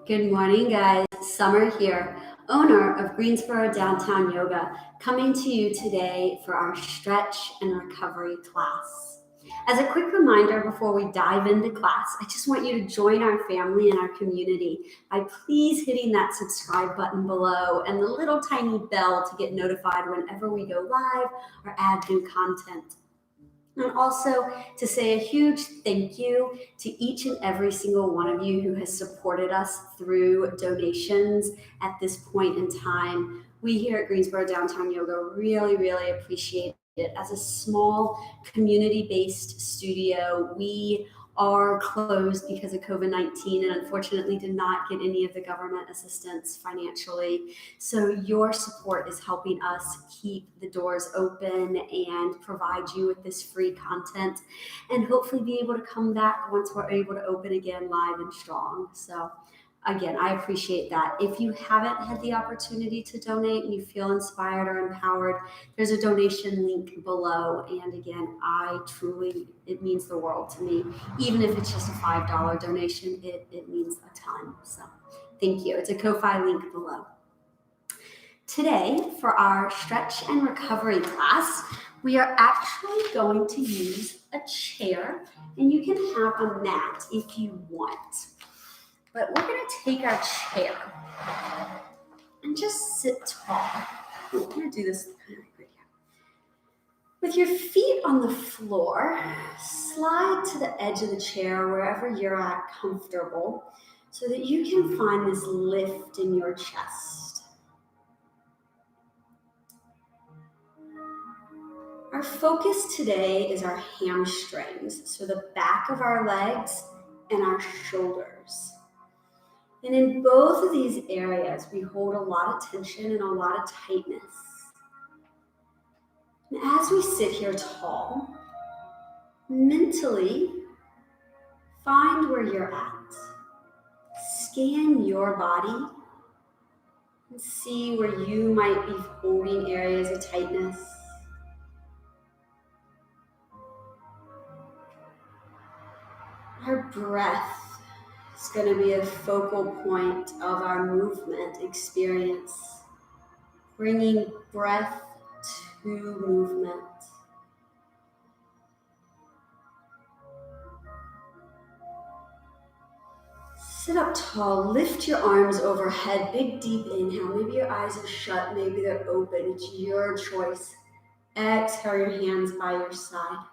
Good morning, guys. Summer here, owner of Greensboro Downtown Yoga, coming to you today for our stretch and recovery class. As a quick reminder before we dive into class, I just want you to join our family and our community by please hitting that subscribe button below and the little tiny bell to get notified whenever we go live or add new content. And also to say a huge thank you to each and every single one of you who has supported us through donations at this point in time. We here at Greensboro Downtown Yoga really appreciate it. As a small community-based studio, we are closed because of COVID-19 and unfortunately did not get any of the government assistance financially. So your support is helping us keep the doors open and provide you with this free content and hopefully be able to come back once we're able to open again live and strong. So again, I appreciate that. If you haven't had the opportunity to donate and you feel inspired or empowered, there's a donation link below. And again, it means the world to me. Even if it's just a $5 donation, it means a ton. So thank you. It's a Ko-Fi link below. Today, for our stretch and recovery class, we are actually going to use a chair, and you can have a mat if you want. But we're going to take our chair and just sit tall. I'm going to do this kind of right here. With your feet on the floor, slide to the edge of the chair wherever you're at comfortable so that you can find this lift in your chest. Our focus today is our hamstrings, so the back of our legs and our shoulders. And in both of these areas, we hold a lot of tension and a lot of tightness. And as we sit here tall, mentally find where you're at. Scan your body and see where you might be holding areas of tightness. Our breath is going to be a focal point of our movement experience, bringing breath to movement. Sit up tall, lift your arms overhead, big deep inhale. Maybe your eyes are shut, maybe they're open. It's your choice. Exhale your hands by your side.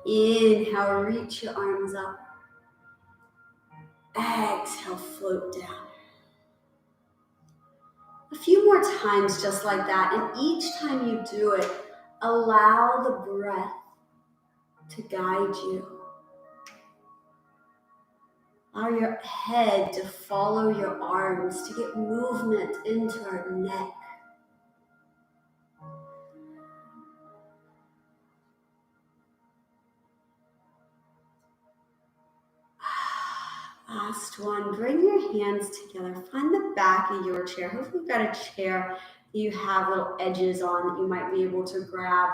Inhale, reach your arms up. Exhale, float down. A few more times just like that, and each time you do it, allow the breath to guide you. Allow your head to follow your arms, to get movement into our neck. Last one, bring your hands together. Find the back of your chair. Hopefully you've got a chair that you have little edges on that you might be able to grab.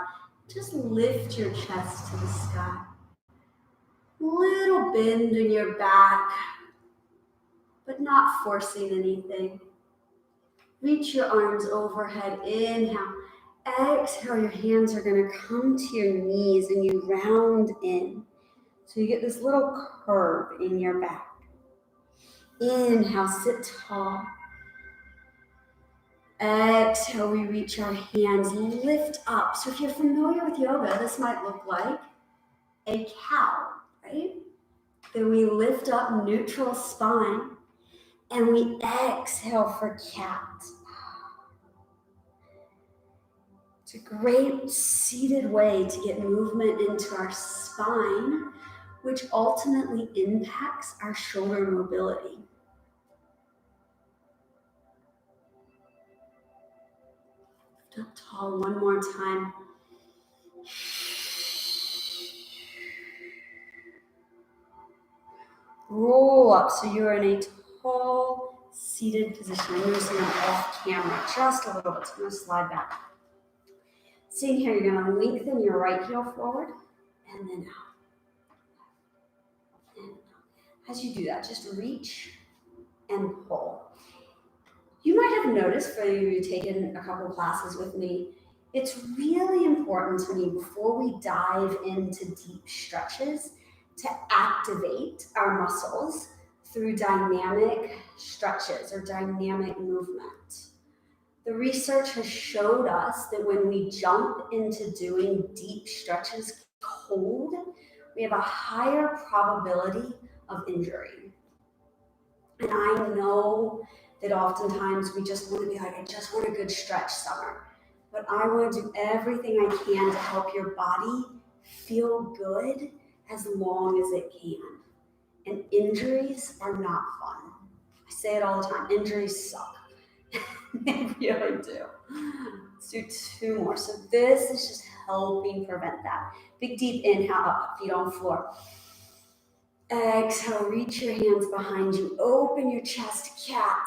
Just lift your chest to the sky. Little bend in your back, but not forcing anything. Reach your arms overhead. Inhale. Exhale, your hands are going to come to your knees and you round in. So you get this little curve in your back. Inhale, sit tall. Exhale, we reach our hands, lift up. So if you're familiar with yoga, this might look like a cow, right? Then we lift up, neutral spine, and we exhale for cat. It's a great seated way to get movement into our spine, which ultimately impacts our shoulder mobility. Lift up tall one more time. Roll up so you're in a tall seated position. I'm noticing I'm off camera just a little bit, so I'm going to slide back. Sitting here, you're going to lengthen your right heel forward and then out. And out. As you do that, just reach and pull. You might have noticed for you who've taken a couple classes with me, it's really important to me before we dive into deep stretches to activate our muscles through dynamic stretches or dynamic movement. The research has showed us that when we jump into doing deep stretches cold, we have a higher probability of injury. And I know that oftentimes we just want to be like, I just want a good stretch, Summer. But I want to do everything I can to help your body feel good as long as it can. And injuries are not fun. I say it all the time, injuries suck. They really do. Let's do 2 more. So this is just helping prevent that. Big deep inhale up, feet on floor. Exhale, reach your hands behind you. Open your chest, cat.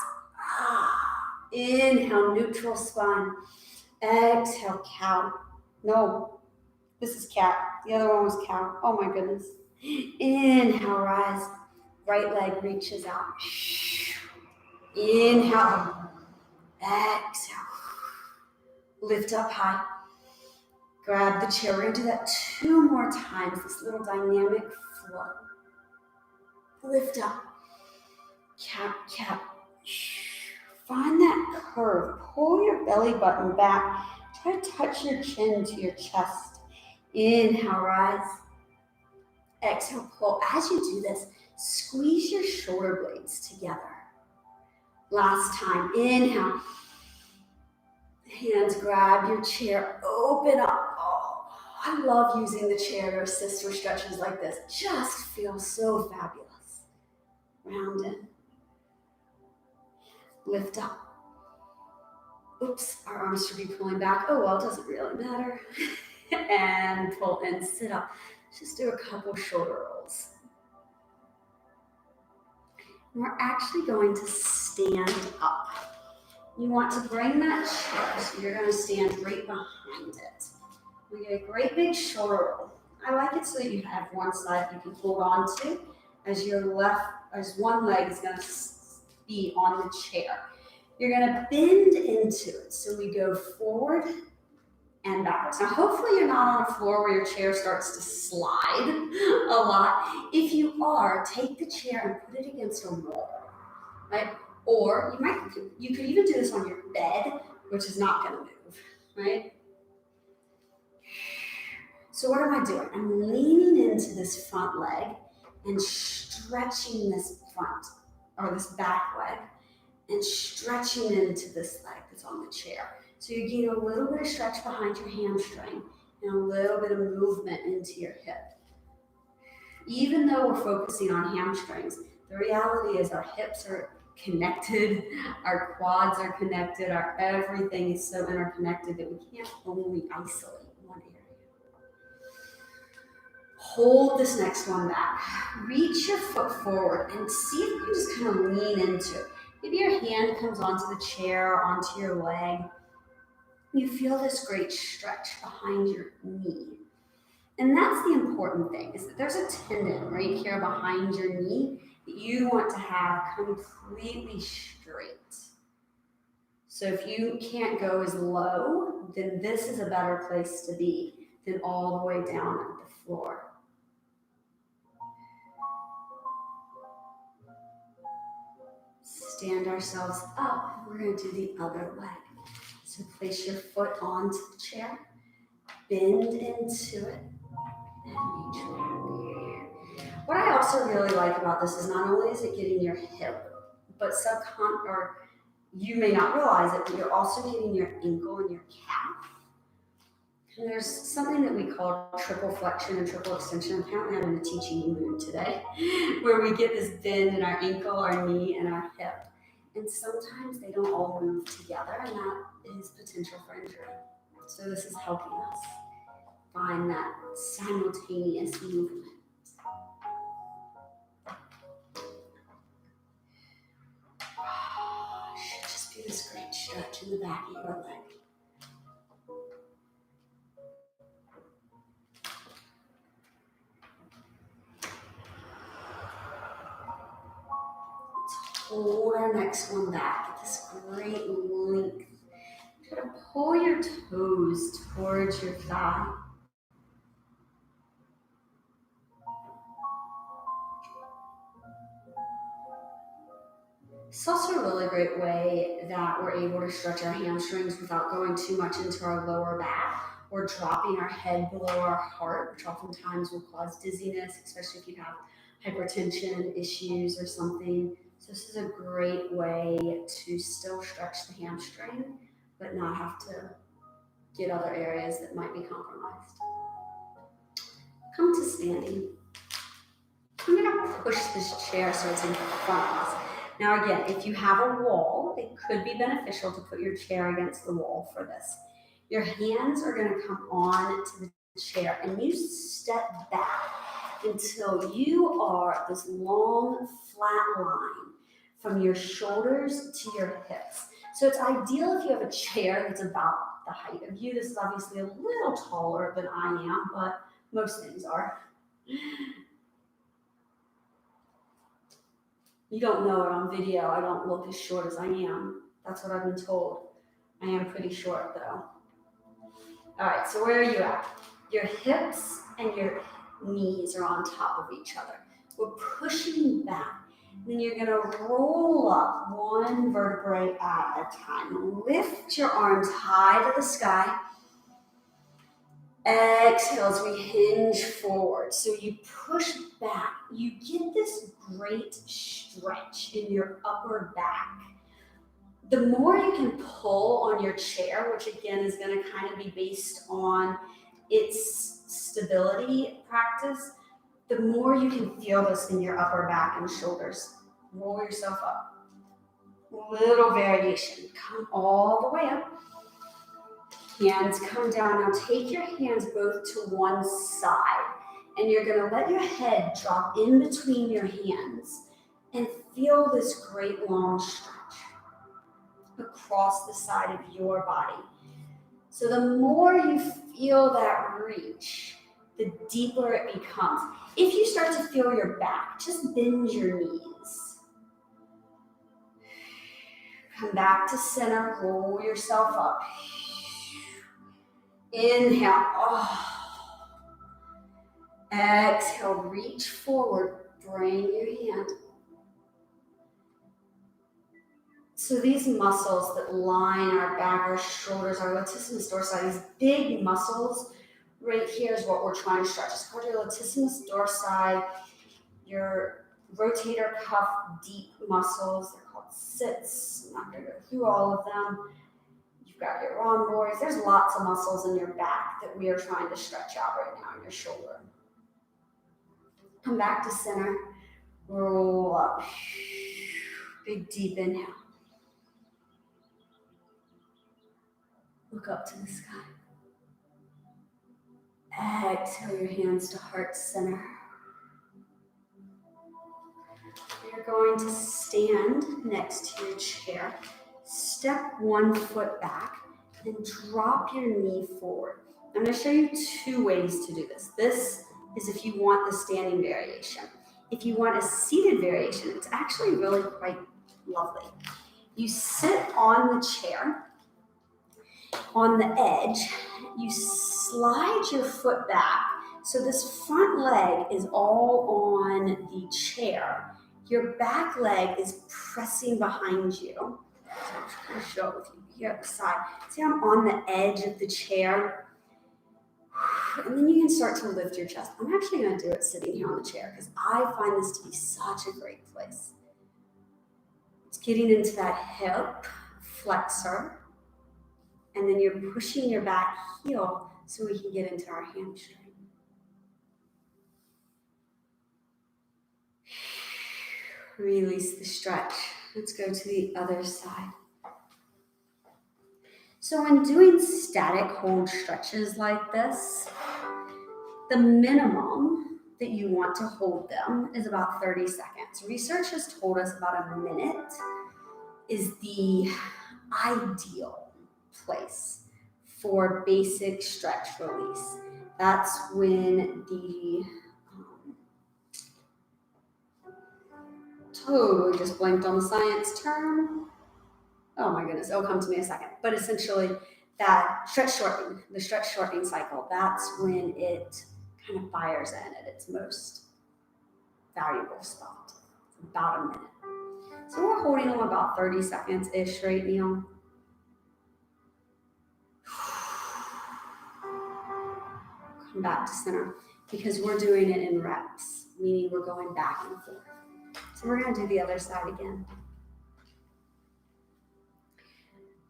Inhale, neutral spine. Exhale, cow. No, this is cat. The other one was cow. Oh my goodness. Inhale, rise. Right leg reaches out. Inhale. Exhale. Lift up high. Grab the chair. We're going to do that 2 more times. This little dynamic flow. Lift up. Cat. Find that curve. Pull your belly button back. Try to touch your chin to your chest. Inhale, rise. Exhale, pull. As you do this, squeeze your shoulder blades together. Last time. Inhale. Hands grab your chair. Open up. Oh, I love using the chair to assist with stretches like this. Just feels so fabulous. Round in. Lift up. Oops, our arms should be pulling back. Oh, well, it doesn't really matter. And pull in, sit up. Just do a couple shoulder rolls. And we're actually going to stand up. You want to bring that chair, so you're going to stand right behind it. We get a great big shoulder roll. I like it so that you have one side you can hold on to as one leg is going to be on the chair. You're going to bend into it. So we go forward and backwards. Now, hopefully you're not on a floor where your chair starts to slide a lot. If you are, take the chair and put it against a wall, right? Or you could even do this on your bed, which is not going to move, right? So what am I doing? I'm leaning into this front leg and stretching this front or this back leg and stretching into this leg that's on the chair. So you get a little bit of stretch behind your hamstring and a little bit of movement into your hip. Even though we're focusing on hamstrings, the reality is our hips are connected, our quads are connected, our everything is so interconnected that we can't only isolate one area. Hold this next one back. Reach your foot forward and see if you can just kind of lean into it. Maybe your hand comes onto the chair, onto your leg. You feel this great stretch behind your knee. And that's the important thing, is that there's a tendon right here behind your knee that you want to have completely straight. So if you can't go as low, then this is a better place to be than all the way down at the floor. Stand ourselves up. We're going to do the other leg. So place your foot onto the chair, bend into it, and reach back. What I also really like about this is not only is it getting your hip, but you may not realize it, but you're also getting your ankle and your calf. And there's something that we call triple flexion and triple extension. Apparently I'm in a teaching mood today, where we get this bend in our ankle, our knee, and our hip. And sometimes they don't all move together, and that is potential for injury. So this is helping us find that simultaneous movement. Should just be this great stretch in the back of your leg. hold our next one back. Get this great length. Try to pull your toes towards your thigh. It's also a really great way that we're able to stretch our hamstrings without going too much into our lower back or dropping our head below our heart, which oftentimes will cause dizziness, especially if you have hypertension issues or something. So this is a great way to still stretch the hamstring, but not have to get other areas that might be compromised. Come to standing. I'm gonna push this chair so it's in front of us. Now again, if you have a wall, it could be beneficial to put your chair against the wall for this. Your hands are gonna come on to the chair and you step back until you are this long, flat line from your shoulders to your hips. So it's ideal if you have a chair that's about the height of you. This is obviously a little taller than I am, but most things are. You don't know it on video. I don't look as short as I am. That's what I've been told. I am pretty short though. All right, so where are you at? Your hips and your knees are on top of each other. We're pushing back. Then you're gonna roll up one vertebrae at a time. Lift your arms high to the sky. Exhale as we hinge forward. So you push back. You get this great stretch in your upper back. The more you can pull on your chair, which again is going to kind of be based on its stability practice, the more you can feel this in your upper back and shoulders. Roll yourself up. Little variation. Come all the way up. Hands come down. Now take your hands both to one side and you're going to let your head drop in between your hands and feel this great long stretch across the side of your body. So the more you feel that reach, the deeper it becomes. If you start to feel your back, just bend your knees. Come back to center, roll yourself up. Inhale. Oh. Exhale, reach forward, bring your hand. So these muscles that line our back, our shoulders, our latissimus dorsi, these big muscles right here is what we're trying to stretch. It's called your latissimus dorsi, your rotator cuff deep muscles. They're called sits. I'm not going to go through all of them. You've got your rhomboids. There's lots of muscles in your back that we are trying to stretch out right now in your shoulder. Come back to center. Roll up. Big deep inhale. Look up to the sky. Exhale your hands to heart center. You're going to stand next to your chair. Step one foot back and drop your knee forward. I'm going to show you two ways to do this. This is if you want the standing variation. If you want a seated variation, it's actually really quite lovely. You sit on the chair. On the edge, you slide your foot back. So this front leg is all on the chair. Your back leg is pressing behind you. So I'm just going to show it with you here at the side. See, I'm on the edge of the chair. And then you can start to lift your chest. I'm actually going to do it sitting here on the chair because I find this to be such a great place. It's getting into that hip flexor. And then you're pushing your back heel so we can get into our hamstring. Release the stretch. Let's go to the other side. So when doing static hold stretches like this, the minimum that you want to hold them is about 30 seconds. Research has told us about a minute is the ideal place for basic stretch release. That's when the totally just blanked on the science term. Oh my goodness, it'll come to me in a second. But essentially, that stretch shortening, the stretch shortening cycle, that's when it kind of fires in at its most valuable spot. It's about a minute. So we're holding them about 30 seconds-ish, right, Neil? Come back to center because we're doing it in reps, meaning we're going back and forth. So we're going to do the other side again.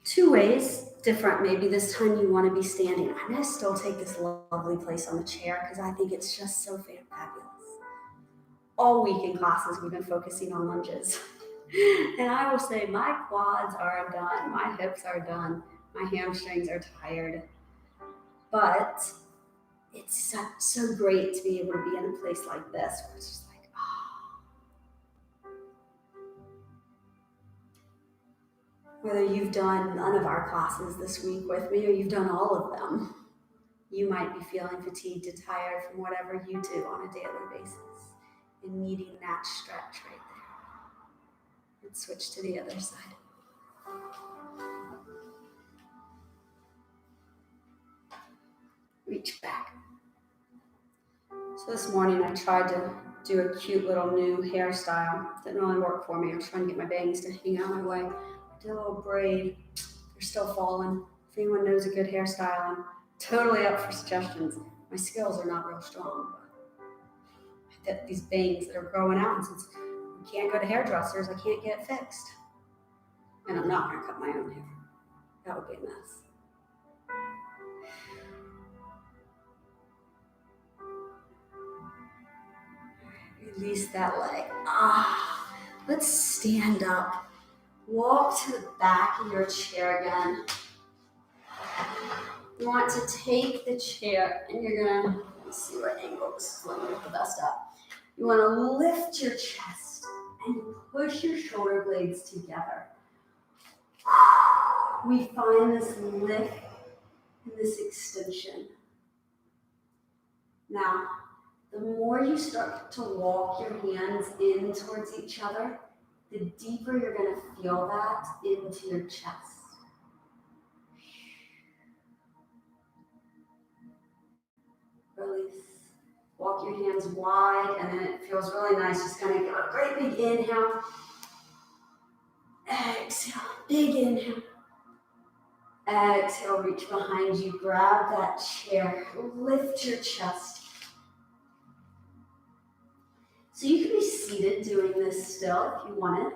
2 ways, different. Maybe this time you want to be standing. I'm going to still take this lovely place on the chair because I think it's just so fabulous. All week in classes, we've been focusing on lunges. And I will say my quads are done, my hips are done, my hamstrings are tired. But it's so great to be able to be in a place like this where it's just like, Whether you've done none of our classes this week with me or you've done all of them, you might be feeling fatigued and tired from whatever you do on a daily basis and needing that stretch right there. Let's switch to the other side. Reach back. So this morning I tried to do a cute little new hairstyle. Didn't really work for me. I was trying to get my bangs to hang out my way. I did a little braid. They're still falling. If anyone knows a good hairstyle, I'm totally up for suggestions. My skills are not real strong. But I get these bangs that are growing out, and since we can't go to hairdressers, I can't get fixed. And I'm not going to cut my own hair. That would be a mess. Release that leg. Let's stand up. Walk to the back of your chair again. You want to take the chair and you're gonna, let's see what angle this is going to get the best up. You want to lift your chest and push your shoulder blades together. We find this lift and this extension. Now, the more you start to walk your hands in towards each other, the deeper you're going to feel that into your chest. Release. Walk your hands wide, and then it feels really nice. Just kind of give a great big inhale. Exhale. Big inhale. Exhale. Reach behind you. Grab that chair. Lift your chest. So you can be seated doing this still if you want it.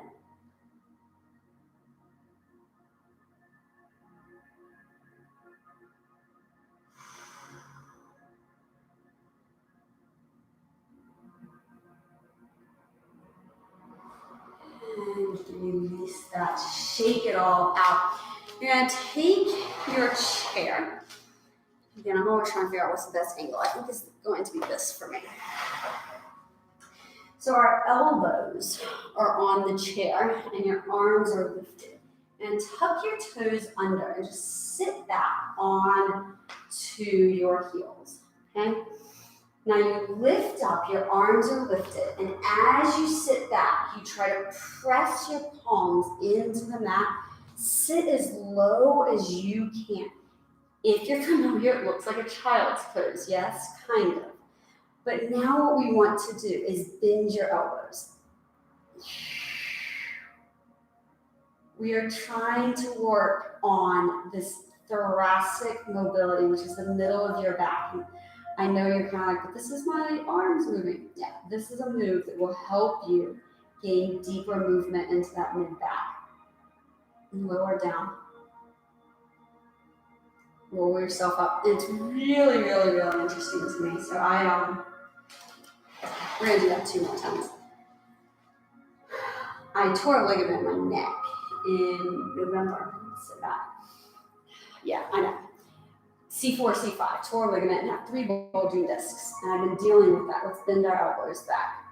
And release that. Shake it all out. You're going to take your chair. Again, I'm always trying to figure out what's the best angle. I think this is going to be this for me. So our elbows are on the chair and your arms are lifted. And tuck your toes under and just sit back on to your heels, okay? Now you lift up, your arms are lifted, and as you sit back, you try to press your palms into the mat. Sit as low as you can. If you're familiar, it looks like a child's pose, yes, kind of. But now what we want to do is bend your elbows. We are trying to work on this thoracic mobility, which is the middle of your back. And I know you're kind of like, but this is my arms moving. Yeah, this is a move that will help you gain deeper movement into that mid-back. And lower down. Roll yourself up. It's really, really, really interesting to me. So we're going to do that 2 more times. I tore a ligament in my neck in November. So that, yeah, I know. C4, C5, tore a ligament and have 3 bulging discs. And I've been dealing with that. Let's bend our elbows back.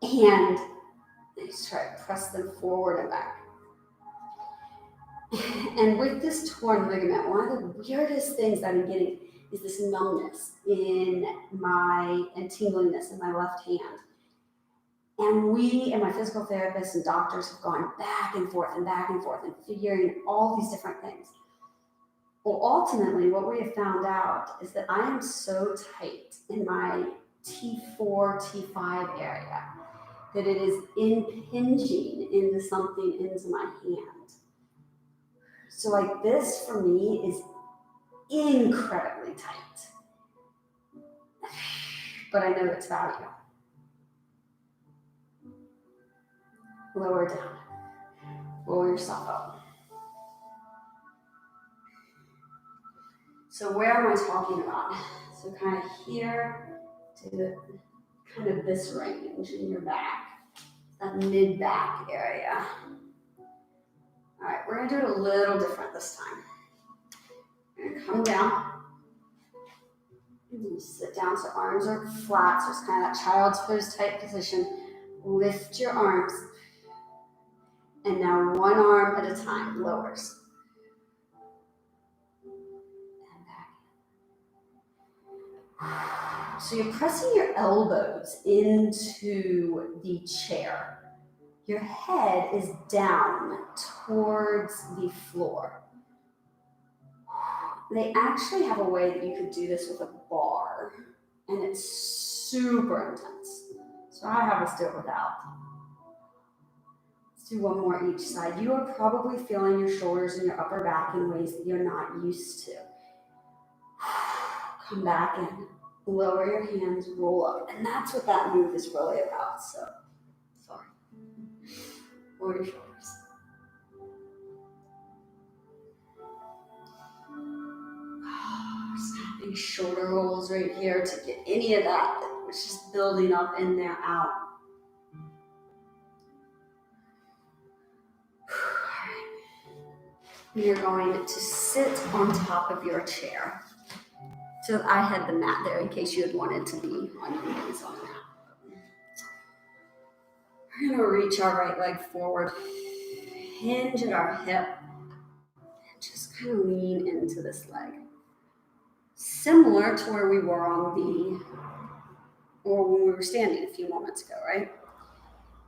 And just try to press them forward and back. And with this torn ligament, one of the weirdest things that I'm getting is this numbness and tingliness in my left hand. And we and my physical therapists and doctors have gone back and forth and figuring all these different things. Well, ultimately, what we have found out is that I am so tight in my T4, T5 area that it is impinging into something into my hand. So like this for me is incredibly tight. But I know its value. Lower down. Roll yourself up. So where am I talking about? So kind of here to kind of this range in your back, that mid-back area. All right, we're gonna do it a little different this time. You're gonna come down. And you sit down so arms are flat, so it's kind of that child's pose type position. Lift your arms. And now one arm at a time, lowers. So you're pressing your elbows into the chair. Your head is down towards the floor. They actually have a way that you could do this with a bar, and it's super intense. So I have us do it without. Let's do one more each side. You are probably feeling your shoulders and your upper back in ways that you're not used to. Come back in. Lower your hands, roll up. And that's what that move is really about. So, sorry. Lower your shoulders. Just having shoulder rolls right here to get any of that was just building up in there out. You're going to sit on top of your chair. So I had the mat there in case you had wanted to be on your knees on the mat. We're going to reach our right leg forward, hinge at our hip, and just kind of lean into this leg. Similar to where we were or when we were standing a few moments ago, right?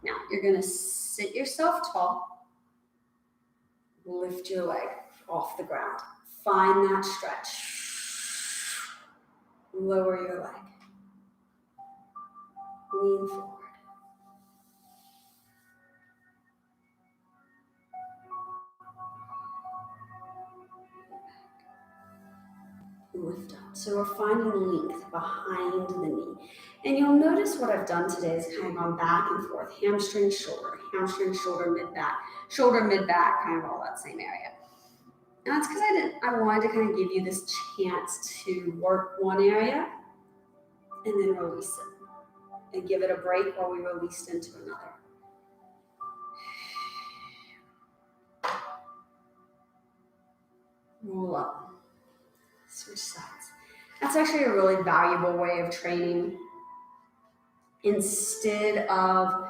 Now, you're going to sit yourself tall, lift your leg off the ground. Find that stretch. Lower your leg. Lean forward. Lift up. So we're finding length behind the knee. And you'll notice what I've done today is kind of gone back and forth. Hamstring, shoulder, mid-back, shoulder, mid-back, kind of all that same area. And that's because I wanted to kind of give you this chance to work one area and then release it. And give it a break while we released into another. Roll up. Switch sides. That's actually a really valuable way of training. Instead of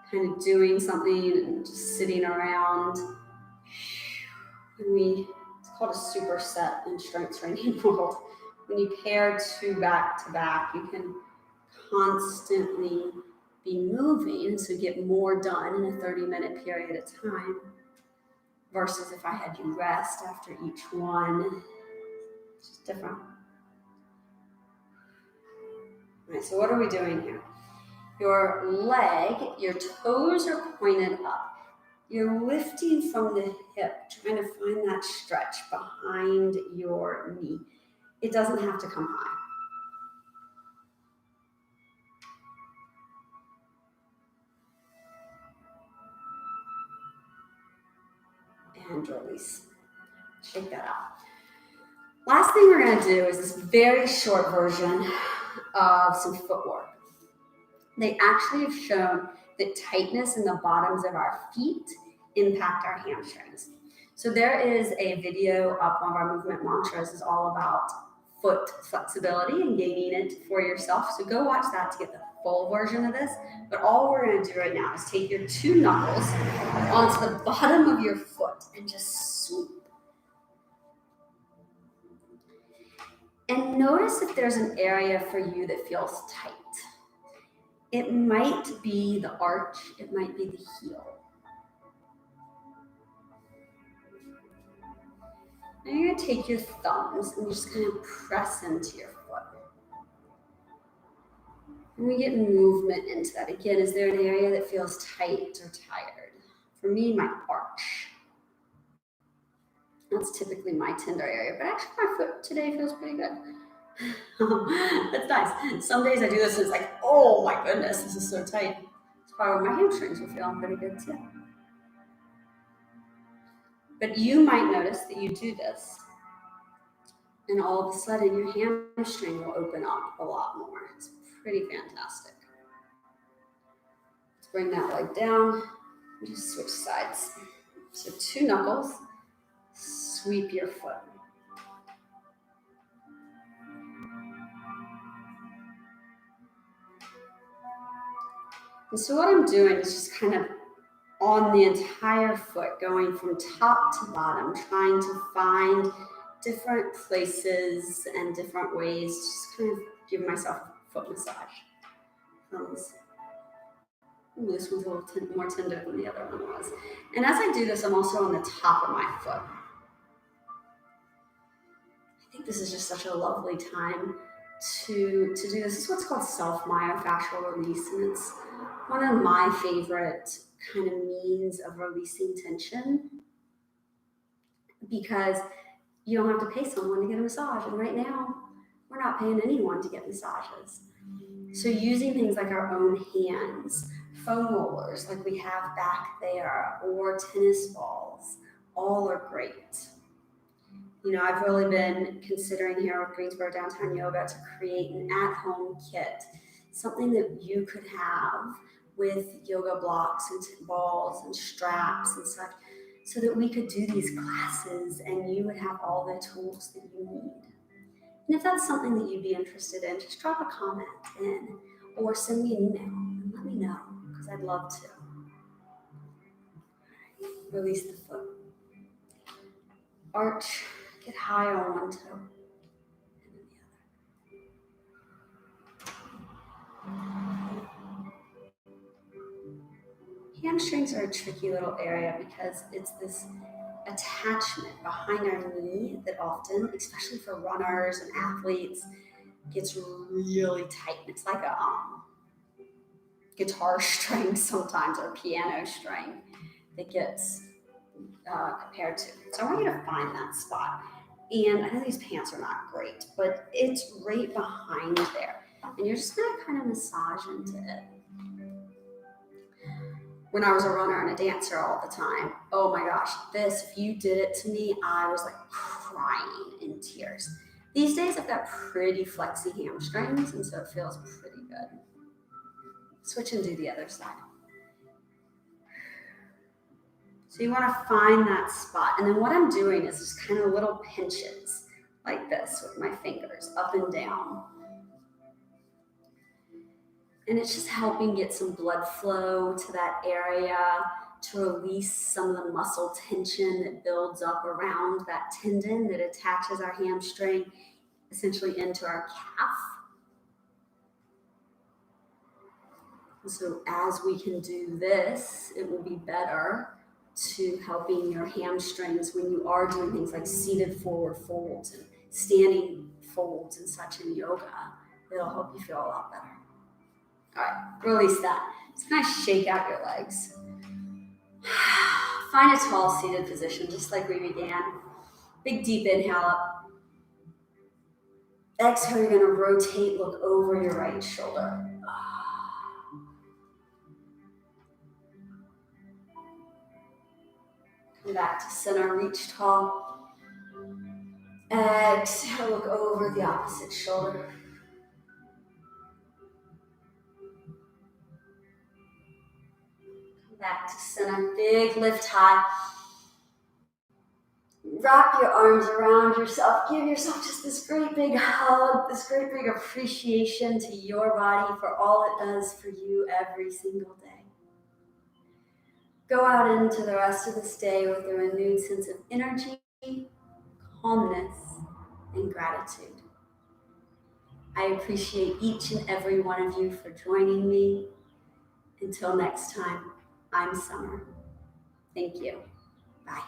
kind of doing something and just sitting around, it's called a superset in strength training world. When you pair two back to back, you can constantly be moving, so get more done in a 30-minute period of time, versus if I had you rest after each one. It's just different. All right, so what are we doing here? Your leg, your toes are pointed up. You're lifting from the hip, trying to find that stretch behind your knee. It doesn't have to come high. And release. Shake that out. Last thing we're going to do is this very short version of some footwork. They actually have shown that tightness in the bottoms of our feet impact our hamstrings. So there is a video up. One of our movement mantras is all about foot flexibility and gaining it for yourself. So go watch that to get the full version of this. But all we're going to do right now is take your two knuckles onto the bottom of your foot and just swoop. And notice if there's an area for you that feels tight. It might be the arch, it might be the heel. Now you're going to take your thumbs and you're just going to press into your foot. And we get movement into that. Again, is there an area that feels tight or tired? For me, my arch. That's typically my tender area, but actually my foot today feels pretty good. That's nice. Some days I do this and it's like, oh my goodness, this is so tight. It's probably my hamstrings are feeling pretty good too. But you might notice that you do this and all of a sudden your hamstring will open up a lot more. It's pretty fantastic. Let's bring that leg down and just switch sides. So 2 knuckles, sweep your foot. And so what I'm doing is just kind of on the entire foot, going from top to bottom, trying to find different places and different ways, just kind of give myself a foot massage. Ooh, this one's a little more tender than the other one was. And as I do this, I'm also on the top of my foot. I think this is just such a lovely time to do this. This is what's called self-myofascial release, and it's one of my favorite kind of means of releasing tension because you don't have to pay someone to get a massage. And right now, we're not paying anyone to get massages. So using things like our own hands, foam rollers like we have back there, or tennis balls, all are great. You know, I've really been considering here with Greensboro Downtown Yoga to create an at-home kit, something that you could have with yoga blocks and balls and straps and such, so that we could do these classes and you would have all the tools that you need. And if that's something that you'd be interested in, just drop a comment in or send me an email and let me know, because I'd love to. Release the foot. Arch, get high on one toe and then the other. Hamstrings are a tricky little area because it's this attachment behind our knee that often, especially for runners and athletes, gets really tight. It's like a guitar string sometimes, or piano string that gets compared to. So I want you to find that spot. And I know these pants are not great, but it's right behind there. And you're just gonna kind of massage into it. When I was a runner and a dancer all the time, oh my gosh, if you did it to me, I was like crying in tears. These days I've got pretty flexy hamstrings, and so it feels pretty good. Switch and do the other side. So you want to find that spot. And then what I'm doing is just kind of little pinches like this with my fingers up and down. And it's just helping get some blood flow to that area, to release some of the muscle tension that builds up around that tendon that attaches our hamstring essentially into our calf. And so as we can do this, it will be better to helping your hamstrings when you are doing things like seated forward folds and standing folds and such in yoga. It'll help you feel a lot better. All right, release that. Just kind of shake out your legs. Find a tall seated position, just like we began. Big deep inhale up. Exhale, you're gonna rotate, look over your right shoulder. Come back to center, reach tall. Exhale, look over the opposite shoulder. Back to center, big lift high. Wrap your arms around yourself. Give yourself just this great big hug, this great big appreciation to your body for all it does for you every single day. Go out into the rest of this day with a renewed sense of energy, calmness, and gratitude. I appreciate each and every one of you for joining me. Until next time, I'm Summer. Thank you. Bye.